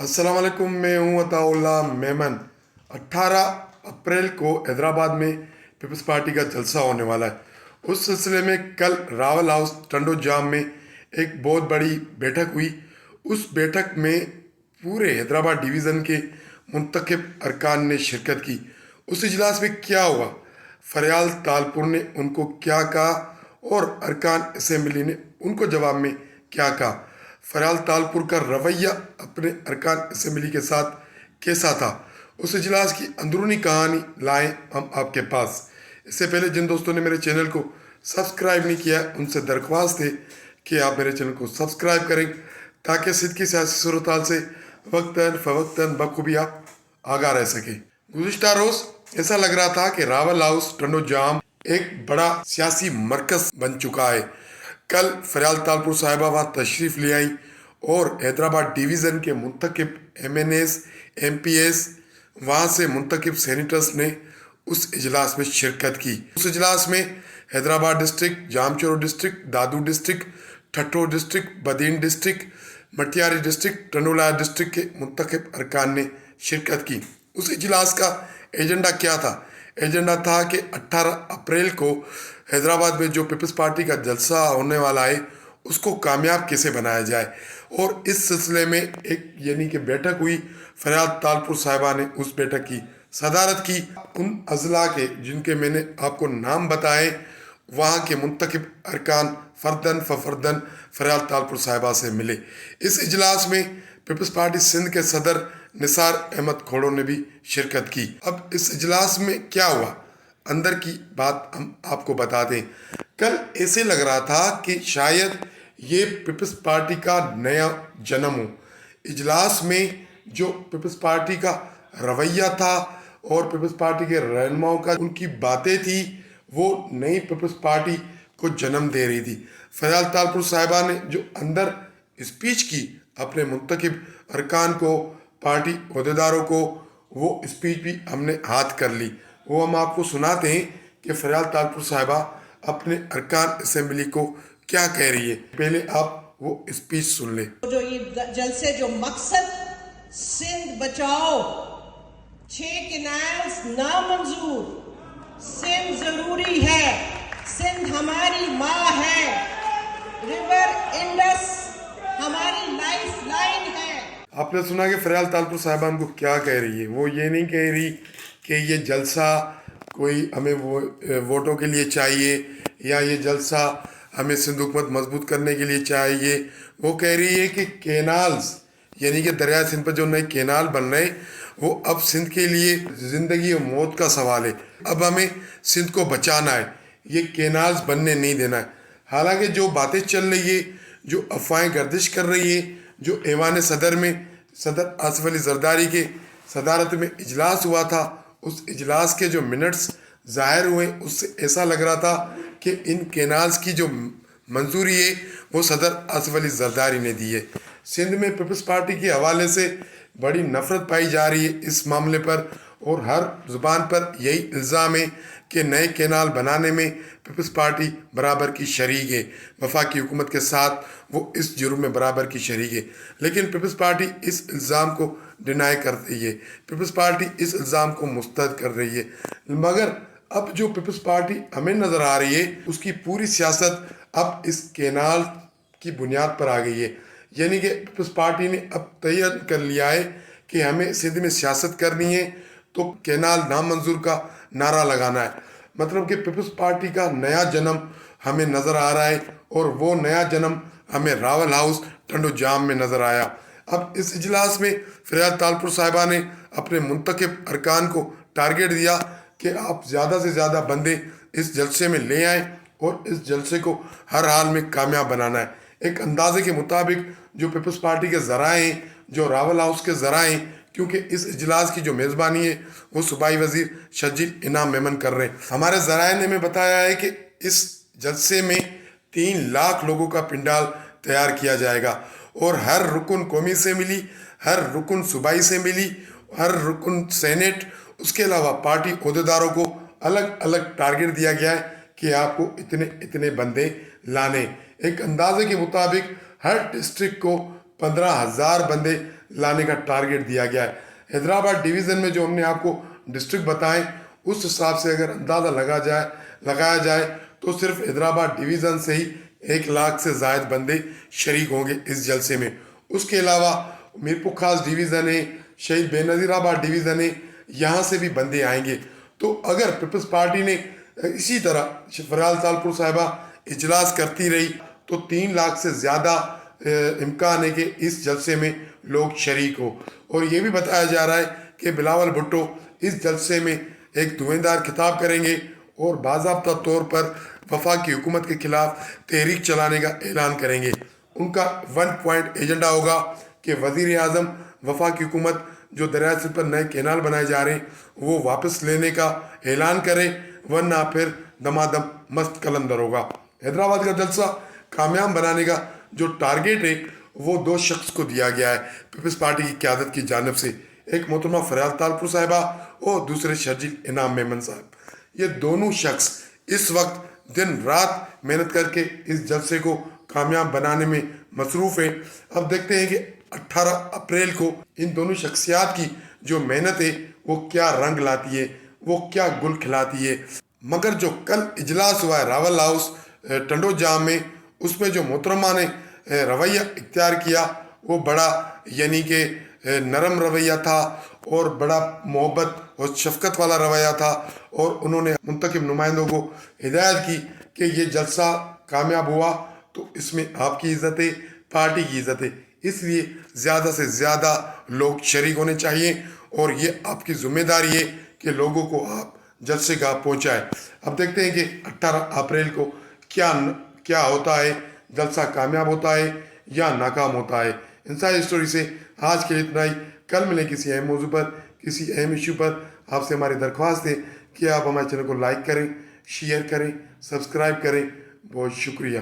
अस्सलाम वालेकुम, मैं हूँ अताउल्लाह मेमन। 18 अप्रैल को हैदराबाद में पीपल्स पार्टी का जलसा होने वाला है। उस सिलसिले में कल रावल हाउस टंडो जाम में एक बहुत बड़ी बैठक हुई। उस बैठक में पूरे हैदराबाद डिवीज़न के मुंतखब अरकान ने शिरकत की। उस इजलास में क्या हुआ, फरयाल तालपुर ने उनको क्या कहा और अरकान असेंबली ने उनको जवाब में क्या कहा। फरयाल तालपुर का रवैया अपने अरकान असेंबली के साथ कैसा था, उस इजलास की अंदरूनी कहानी लाएं हम आपके पास। इससे पहले जिन दोस्तों ने मेरे चैनल को सब्सक्राइब नहीं किया, उनसे दरख्वास्त है कि आप मेरे चैनल को सब्सक्राइब करें ताकि सिद्ध की सियासी सूरत से वक्तन फ़वक्तन बखूबी आप आगाह रह सके। गुज़िश्ता रोज़ ऐसा लग रहा था कि रावल हाउस टंडो जाम एक बड़ा सियासी मरकज बन चुका है। कल फरयाल तालपुर साहिबा वहाँ तशरीफ़ ले आई और हैदराबाद डिवीज़न के मुंतखब MNAs MPs वहाँ से मुंतखब सेनेटर्स ने उस इजलास में शिरकत की। उस इजलास में Hyderabad district, Jamshoro district, Dadu district, Thatta district, Badin district, Matiari district, टंडोला डिस्ट्रिक्ट के मुंतखब अरकान ने शिरकत की। उस इजलास का एजेंडा क्या था? एजेंडा था कि 18 अप्रैल को हैदराबाद में जो पीपल्स पार्टी का जलसा होने वाला है उसको कामयाब कैसे बनाया जाए। और इस सिलसिले में एक यानी कि बैठक हुई। फरयाल तालपुर साहिबा ने उस बैठक की सदारत की। उन अजला के जिनके मैंने आपको नाम बताए, वहाँ के मुंतखब अरकान फर्दन फर्दन फरयाल तालपुर साहिबा से मिले। इस इजलास में पीपल्स पार्टी सिंध के सदर निसार अहमद खोड़ो ने भी शिरकत की। अब इस इजलास में क्या हुआ, अंदर की बात हम आपको बता दें। कल ऐसे लग रहा था कि शायद ये पीपल्स पार्टी का नया जन्म हो। इजलास में जो पीपल्स पार्टी का रवैया था और पीपल्स पार्टी के रहनुमाओं का उनकी बातें थी, वो नई पीपल्स पार्टी को जन्म दे रही थी। फरयाल तालपुर साहिबा ने जो अंदर स्पीच की अपने मुंतखब अरकान को, पार्टी अहदेदारों को, वो स्पीच भी हमने हाथ कर ली। वो हम आपको सुनाते हैं कि फरयाल तालपुर साहिबा अपने अरकान असेंबली को क्या कह रही है। पहले आप वो स्पीच सुन ले। जो ये जलसे जो मकसद सिंध बचाओ, 6 कैनाल्स नामंजूर, सिंध जरूरी है, सिंध हमारी माँ है, रिवर इंडस हमारी लाइफ लाइन है। आपने सुना कि फरयाल तालपुर साहिबा को क्या कह रही है। वो ये नहीं कह रही कि ये जलसा कोई हमें वोटों के लिए चाहिए या ये जलसा हमें सिंध हुकूमत मजबूत करने के लिए चाहिए। वो कह रही है कि कैनाल्स यानी कि दरिया सिंध पर जो नए कैनाल बन रहे हैं वो अब सिंध के लिए ज़िंदगी और मौत का सवाल है। अब हमें सिंध को बचाना है, ये कैनाल्स बनने नहीं देना है। हालांकि जो बातें चल रही है, जो अफवाहें गर्दिश कर रही है, जो ऐवान सदर में सदर आसिफ अली जरदारी के सदारत में इजलास हुआ था, उस इजलास के जो मिनट्स ज़ाहिर हुए उससे ऐसा लग रहा था कि इन कैनाल्स की जो मंजूरी है वो सदर आसिफ अली जरदारी ने दी है। सिंध में पीपल्स पार्टी के हवाले से बड़ी नफरत पाई जा रही है इस मामले पर, और हर ज़ुबान पर यही इल्ज़ाम है कि नए कैनाल बनाने में पीपल्स पार्टी बराबर की शरीक है। वफाकी हुकूमत के साथ वो इस जुर्म में बराबर की शरीक है। लेकिन पीपल्स पार्टी इस इल्ज़ाम को डिनाई कर रही है, पीपल्स पार्टी इस इल्ज़ाम को मुस्तरद कर रही है। मगर अब जो पीपल्स पार्टी हमें नज़र आ रही है उसकी पूरी सियासत अब इस कैनाल की बुनियाद पर आ गई है। यानी कि पीपल्स पार्टी ने अब तय कर लिया है कि हमें सिंध में सियासत करनी है तो कैनाल नामंजूर का नारा लगाना है। मतलब कि पीपल्स पार्टी का नया जन्म हमें नज़र आ रहा है और वो नया जन्म हमें रावल हाउस टंडो जाम में नज़र आया। अब इस इजलास में फरयाल तालपुर साहिबा ने अपने मुंतखब अरकान को टारगेट दिया कि आप ज़्यादा से ज़्यादा बंदे इस जलसे में ले आएँ और इस जलसे को हर हाल में कामयाब बनाना है। एक अंदाजे के मुताबिक जो पीपल्स पार्टी के ज़राए हैं, जो रावल हाउस के ज़राए हैं, क्योंकि इस इजलास की जो मेज़बानी है वो सूबाई वज़ीर शजील इनाम मेमन कर रहे हैं। हमारे ज़राए ने हमें बताया है कि इस जलसे में 3 लाख लोगों का पिंडाल तैयार किया जाएगा और हर रुकन कौमी से मिली, हर रुकन सूबाई से मिली, हर रुकन सेनेट, उसके अलावा पार्टी अहदेदारों को अलग अलग टारगेट दिया गया है कि आपको इतने इतने बंदे लाने। एक अंदाजे के मुताबिक हर डिस्ट्रिक्ट को 15,000 बंदे लाने का टारगेट दिया गया है। हैदराबाद डिवीज़न में जो हमने आपको डिस्ट्रिक्ट बताएं, उस हिसाब से अगर अंदाज़ा लगाया जाए तो सिर्फ हैदराबाद डिवीज़न से ही 1 लाख से ज़ायद बंदे शरीक होंगे इस जलसे में। उसके अलावा मीरपुर खास डिवीज़न है, शहीद बेनज़ीराबाद डिवीज़न है, यहाँ से भी बंदे आएंगे। तो अगर पीपल्स पार्टी ने इसी तरह फरहाल तालपुर साहिबा इजलास करती रही तो 3 लाख से ज़्यादा इम्कान है कि इस जलसे में लोग शरीक हो। और ये भी बताया जा रहा है कि बिलावल भुट्टो इस जलसे में एक धुएंधार खिताब करेंगे और बाज़ाब्ता तौर पर वफाकी हुकूमत के खिलाफ तहरीक चलाने का ऐलान करेंगे। उनका 1 पॉइंट एजेंडा होगा कि वज़ीर आज़म वफाकी हुकूमत जो दरिया सिंध पर नए कैनाल बनाए जा रहे हैं वो वापस लेने का ऐलान करे, वरना फिर दमादम मस्त कलंदर होगा। हैदराबाद का जलसा कामयाब बनाने का जो टारगेट है वो 2 शख्स को दिया गया है पीपल्स पार्टी की क़यादत की जानिब से, एक मोहतरमा फरहाल तालपुर साहिबा और दूसरे शर्जील इनाम मेमन साहब। ये दोनों शख्स इस वक्त दिन रात मेहनत करके इस जलसे को कामयाब बनाने में मसरूफ़ है। अब देखते हैं कि 18 अप्रैल को इन दोनों शख्सियात की जो मेहनत है वो क्या रंग लाती है, वो क्या गुल खिलाती है। मगर जो कल इजलास हुआ है रावल हाउस टंडो जाम में, उसमें जो मोहतरमा ने रवैया इख्तियार किया वो बड़ा यानी कि नरम रवैया था और बड़ा मोहब्बत और शफकत वाला रवैया था। और उन्होंने मुंतखब नुमाइंदों को हिदायत की कि ये जलसा कामयाब हुआ तो इसमें आपकी इज़्ज़त है, पार्टी की इज़्ज़त है, इसलिए ज़्यादा से ज़्यादा लोग शरीक होने चाहिए और ये आपकी ज़िम्मेदारी है कि लोगों को आप जलसे का पहुँचाएँ। अब देखते हैं कि 18 अप्रैल को क्या होता है, जलसा कामयाब होता है या नाकाम होता है। इन सारी स्टोरी से आज के लिए इतना ही। कल मिलें किसी अहम मौजू पर, किसी अहम इशू पर। आपसे हमारी दरख्वास्त है कि आप हमारे चैनल को लाइक करें, शेयर करें, सब्सक्राइब करें। बहुत शुक्रिया।